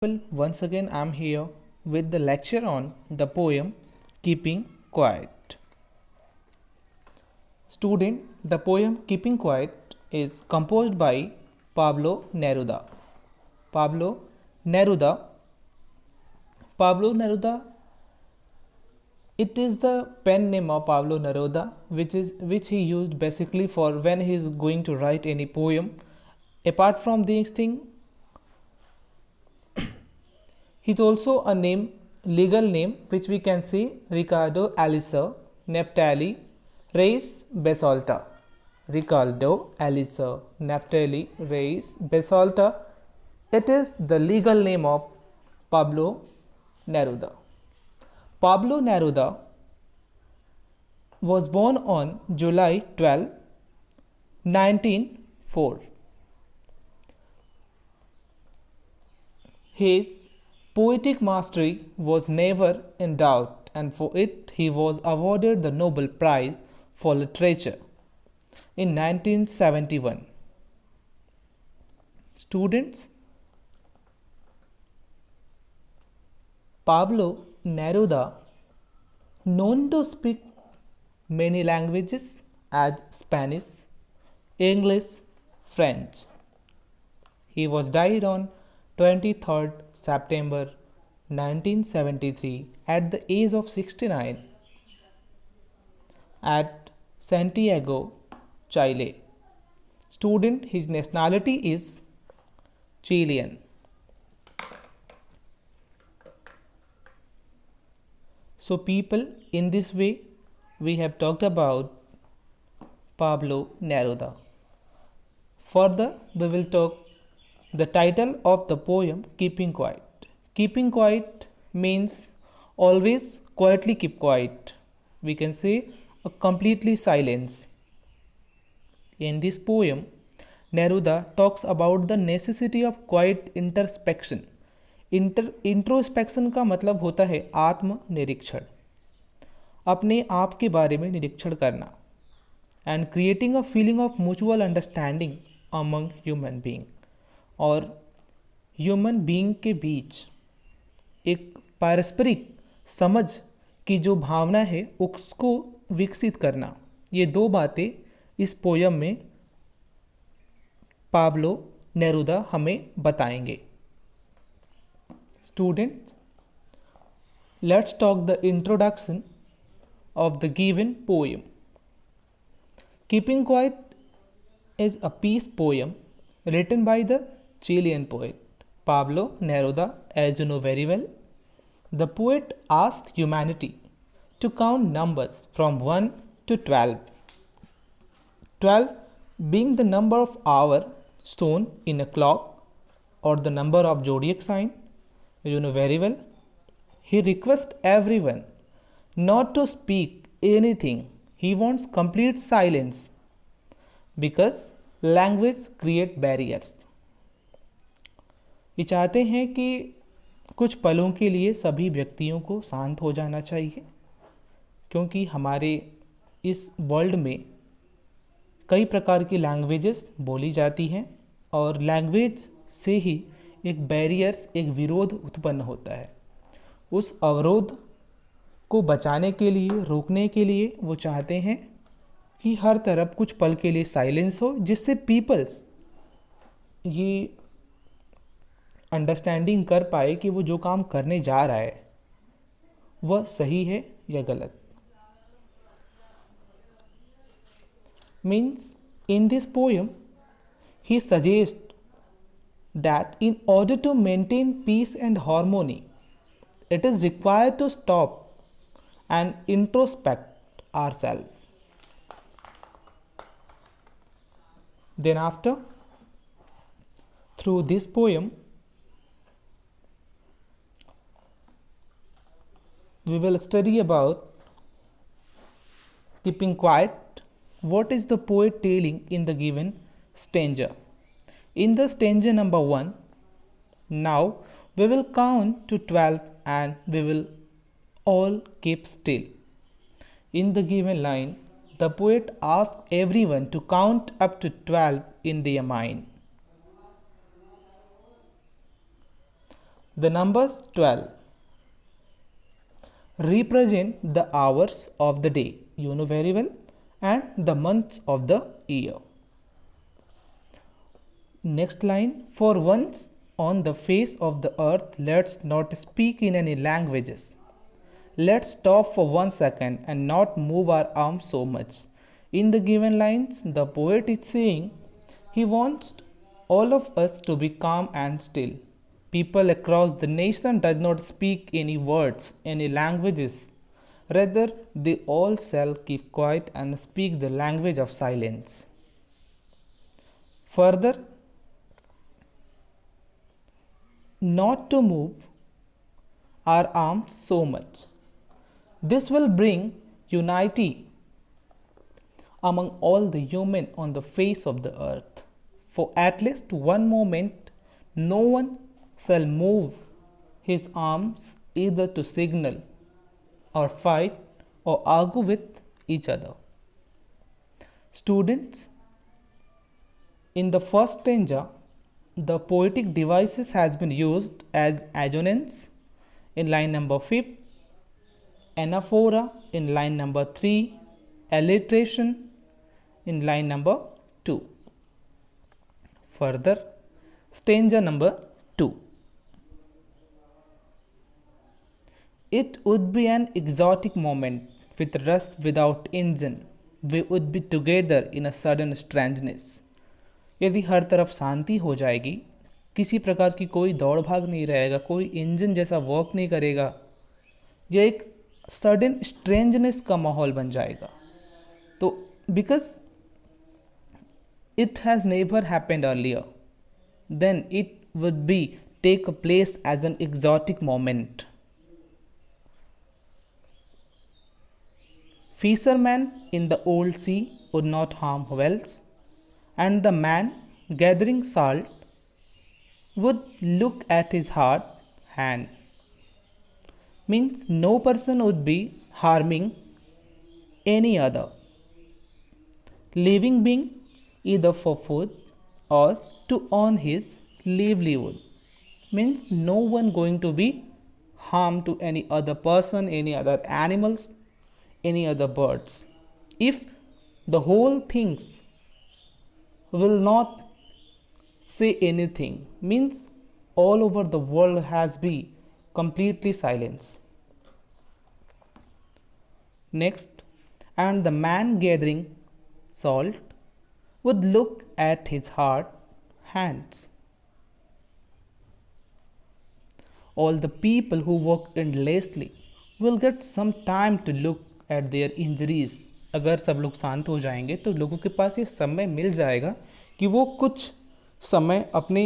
Well, once again, I'm here with the lecture on the poem Keeping Quiet. Student, the poem Keeping Quiet is composed by Pablo Neruda. Pablo Neruda. Pablo Neruda. It is the pen name of Pablo Neruda, which he used basically for when he is going to write any poem. Apart from these things, he's also a legal name, which we can see Ricardo Alicer Neftali Reis Besolta. Ricardo Alicer Neftali Reis Besolta. It is the legal name of Pablo Neruda. Pablo Neruda was born on July 12, 1904. His poetic mastery was never in doubt, and for it he was awarded the Nobel Prize for Literature in 1971. Students, Pablo Neruda, known to speak many languages as Spanish, English, French. He was died on 23rd September 1973 at the age of 69 at Santiago, Chile. Student, his nationality is Chilean. So people, in this way we have talked about Pablo Neruda. Further, we will talk the title of the poem Keeping Quiet. Keeping quiet means always quietly keep quiet. We can say a completely silence. In this poem, Neruda talks about the necessity of quiet introspection. Introspection का मतलब होता है आत्मनिरीक्षण, अपने आप के बारे में निरीक्षण करना, and creating a feeling of mutual understanding among human being, और ह्यूमन बीइंग के बीच एक पारस्परिक समझ की जो भावना है उसको विकसित करना. ये दो बातें इस पोयम में पाब्लो नेरुदा हमें बताएंगे. Students, let's talk the introduction of the given poem. Keeping Quiet is a peace poem written by the Chilean poet Pablo Neruda. As you know very well, the poet asked humanity to count numbers from 1 to 12, 12 being the number of hour shown in a clock or the number of zodiac sign. You know very well. He requests everyone not to speak anything. He wants complete silence because language create barriers. ये चाहते हैं कि कुछ पलों के लिए सभी व्यक्तियों को शांत हो जाना चाहिए, क्योंकि हमारे इस वर्ल्ड में कई प्रकार की लैंग्वेजेस बोली जाती हैं और लैंग्वेज से ही एक बैरियर्स, एक विरोध उत्पन्न होता है. उस अवरोध को बचाने के लिए, रोकने के लिए वो चाहते हैं कि हर तरफ कुछ पल के लिए साइलेंस हो, जिससे पीपल्स ये अंडरस्टैंडिंग कर पाए कि वो जो काम करने जा रहा है वह सही है या गलत. Means in this poem he suggest that in order to maintain peace and harmony, it is required to stop and introspect ourselves. Then after, through this poem, we will study about keeping quiet. What is the poet telling in the given stanza? In the stanza number 1, now we will count to 12 and we will all keep still. In the given line, the poet asks everyone to count up to 12 in their mind. The numbers 12 represent the hours of the day, you know very well, and the months of the year. Next line, for once on the face of the earth, let's not speak in any languages. Let's stop for 1 second and not move our arms so much. In the given lines, the poet is saying he wants all of us to be calm and still. People across the nation does not speak any words, any languages. Rather, they all shall keep quiet and speak the language of silence. Further, not to move our arms so much. This will bring unity among all the human on the face of the earth. For at least one moment, no one shall move his arms either to signal or fight or argue with each other. Students, in the first stanza, the poetic devices has been used as assonance in line number 5, anaphora in line number 3, alliteration in line number 2. Further, stanza number 2. It would be an exotic moment with rust without engine. We would be together in a sudden strangeness. यदि हर तरफ शांति हो जाएगी, किसी प्रकार की कोई दौड़ भाग नहीं रहेगा, कोई इंजन जैसा वर्क नहीं करेगा, यह एक सडन स्ट्रेंजनेस का माहौल बन जाएगा. तो because it has never happened earlier, then it would be take a place as an exotic moment. Fishermen in the old sea would not harm whales, and the man gathering salt would look at his hard hand. Means no person would be harming any other living being either for food or to earn his livelihood. Means no one going to be harm to any other person, any other animals, any other birds. If the whole things will not say anything, means all over the world has been completely silence. Next, and the man gathering salt would look at his hard hands. All the people who work endlessly will get some time to look at their injuries. अगर सब लोग शांत हो जाएंगे तो लोगों के पास ये समय मिल जाएगा कि वो कुछ समय अपने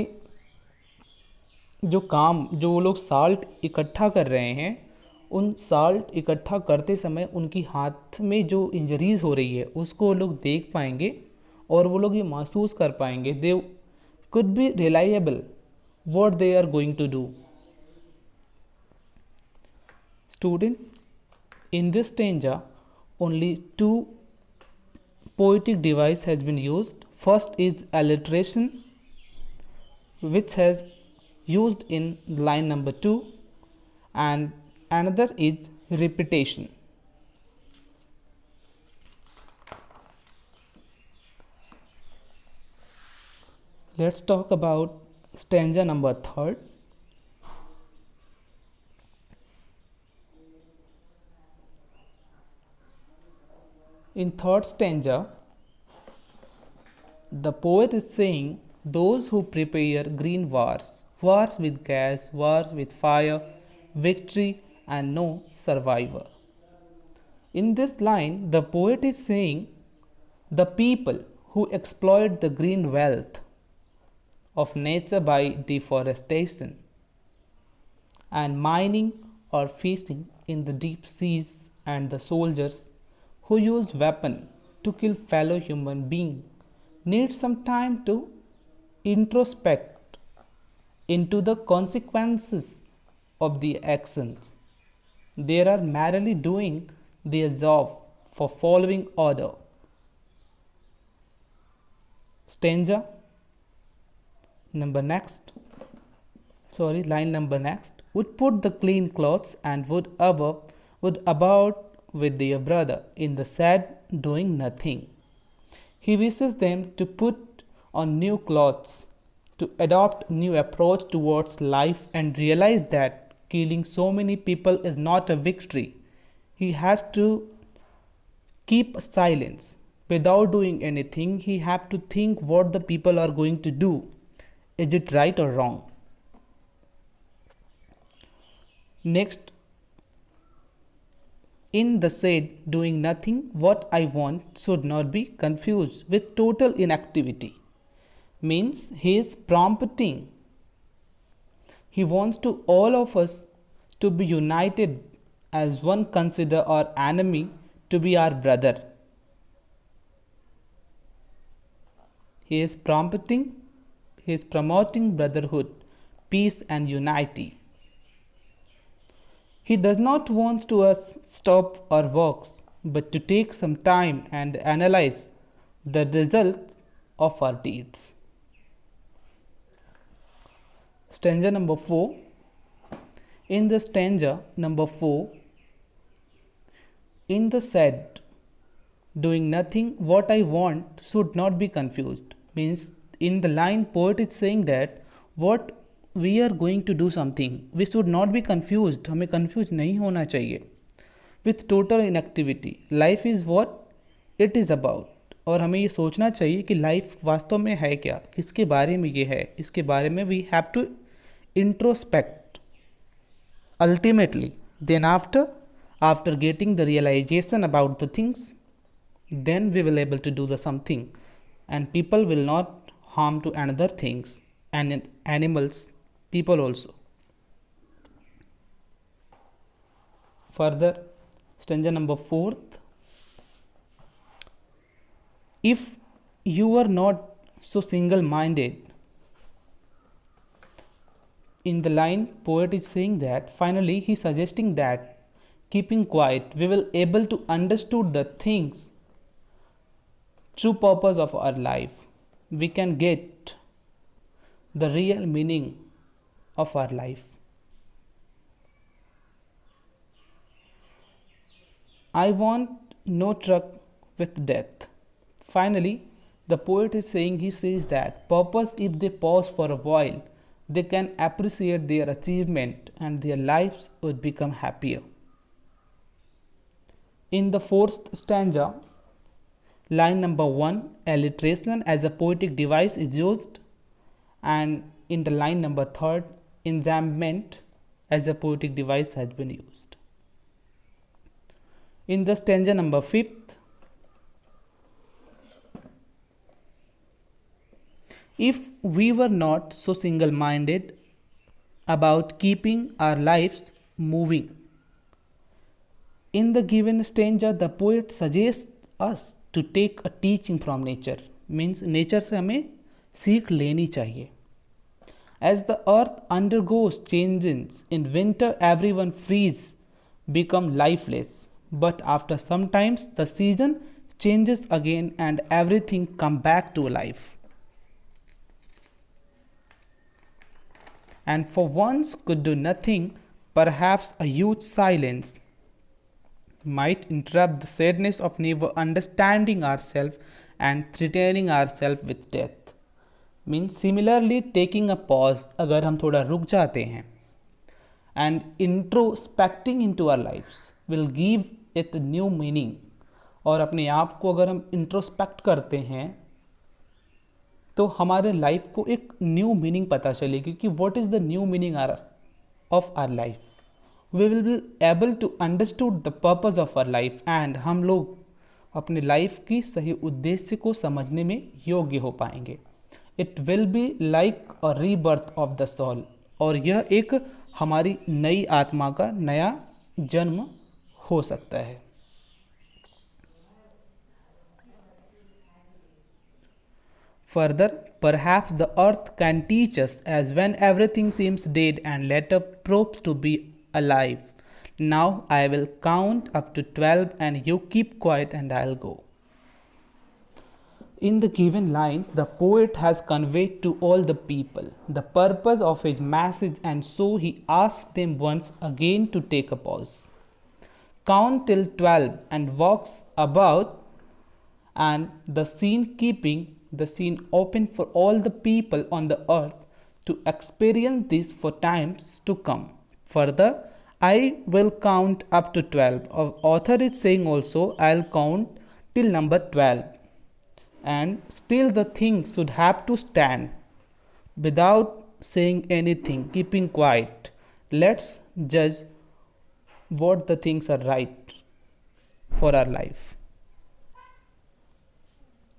जो वो लोग साल्ट इकट्ठा कर रहे हैं, उन साल्ट इकट्ठा करते समय उनकी हाथ में जो इंजरीज हो रही है उसको वो लोग देख पाएंगे और वो लोग ये महसूस कर पाएंगे. They could be reliable what they are going to do. Student, in this stanza only two poetic device has been used. First is alliteration, which has used in line number 2, and another is repetition. Let's talk about stanza number 3. In third stanza, the poet is saying those who prepare green wars, wars with gas, wars with fire, victory and no survivor. In this line, the poet is saying the people who exploit the green wealth of nature by deforestation and mining or fishing in the deep seas, and the soldiers who use weapon to kill fellow human being need some time to introspect into the consequences of the actions. They are merely doing their job for following order. Stanza number next. line number next, would put the clean clothes and would about with their brother in the sad doing nothing. He wishes them to put on new clothes, to adopt new approach towards life and realize that killing so many people is not a victory. He has to keep silence without doing anything. He has to think what the people are going to do. Is it right or wrong? Next, in the said doing nothing, what I want should not be confused with total inactivity. Means he is prompting. He wants to all of us to be united as one, consider our enemy to be our brother. He is prompting, he is promoting brotherhood, peace and unity. He does not want to us stop our works, but to take some time and analyze the results of our deeds. Stanza number 4. In the stanza number 4, in the said doing nothing, what I want should not be confused. Means in the line, poet is saying that what we are going to do something, we should not be confused. हमें confused नहीं होना चाहिए with total inactivity. Life is what it is about. और हमें ये सोचना चाहिए कि लाइफ वास्तव में है क्या, किसके बारे में ये है, इसके बारे में we have to introspect. Ultimately, then after getting the realization about the things, then we will able to do the something, and people will not harm to another things and animals, people also. Further, stanza number 4. If you were not so single-minded, in the line, poet is saying that finally he is suggesting that keeping quiet, we will able to understood the things, true purpose of our life. We can get the real meaning of our life. I want no truck with death. Finally, the poet is saying, he says that purpose, if they pause for a while, they can appreciate their achievement and their lives would become happier. In the 4th stanza, line number 1, alliteration as a poetic device is used, and in the line number 3, enjambment as a poetic device has been used. In the stanza number 5, if we were not so single-minded about keeping our lives moving. In the given stanza, the poet suggests us to take a teaching from nature. Means nature से हमें सीख लेनी चाहिए. As the earth undergoes changes, in winter everyone freeze, become lifeless. But after some times the season changes again and everything come back to life. And for once could do nothing, perhaps a huge silence might interrupt the sadness of never understanding ourselves and threatening ourselves with death. Means similarly taking a pause, अगर हम थोड़ा रुक जाते हैं and introspecting into our lives will give it new meaning. और अपने आप को अगर हम इंट्रोस्पेक्ट करते हैं तो हमारे लाइफ को एक न्यू मीनिंग पता चलेगी कि what is the new meaning of our life. We will be able to understood the purpose of our life and हम लोग अपने लाइफ की सही उद्देश्य को समझने में योग्य हो पाएंगे. It will be like a rebirth of the soul. और यह एक हमारी नई आत्मा का नया जन्म हो सकता है. Further, perhaps the earth can teach us, as when everything seems dead and later proves to be alive. Now I will count up to 12 and you keep quiet and I'll go. In the given lines, the poet has conveyed to all the people the purpose of his message, and so he asks them once again to take a pause, count till 12, and walks about and the scene, keeping the scene open for all the people on the earth to experience this for times to come. Further, I will count up to 12. Our author is saying also, I'll count till number 12, and still the thing should have to stand without saying anything, keeping quiet. Let's judge what the things are right for our life.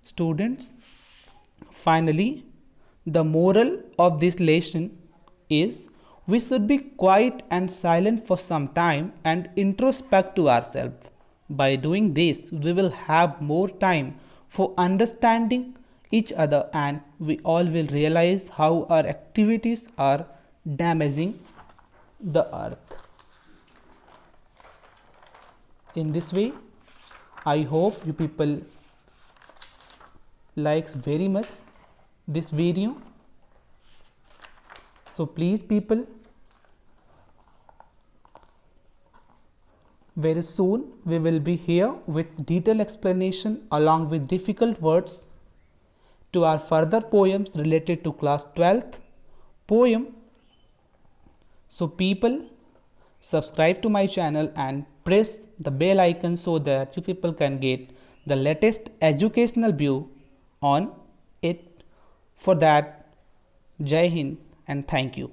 Students, finally, the moral of this lesson is we should be quiet and silent for some time and introspect to ourselves. By doing this, we will have more time for understanding each other, and we all will realize how our activities are damaging the earth. In this way, I hope you people likes very much this video. So please people, very soon we will be here with detailed explanation along with difficult words to our further poems related to class 12th poem. So people, subscribe to my channel and press the bell icon so that you people can get the latest educational view on it. For that, Jai Hind and thank you.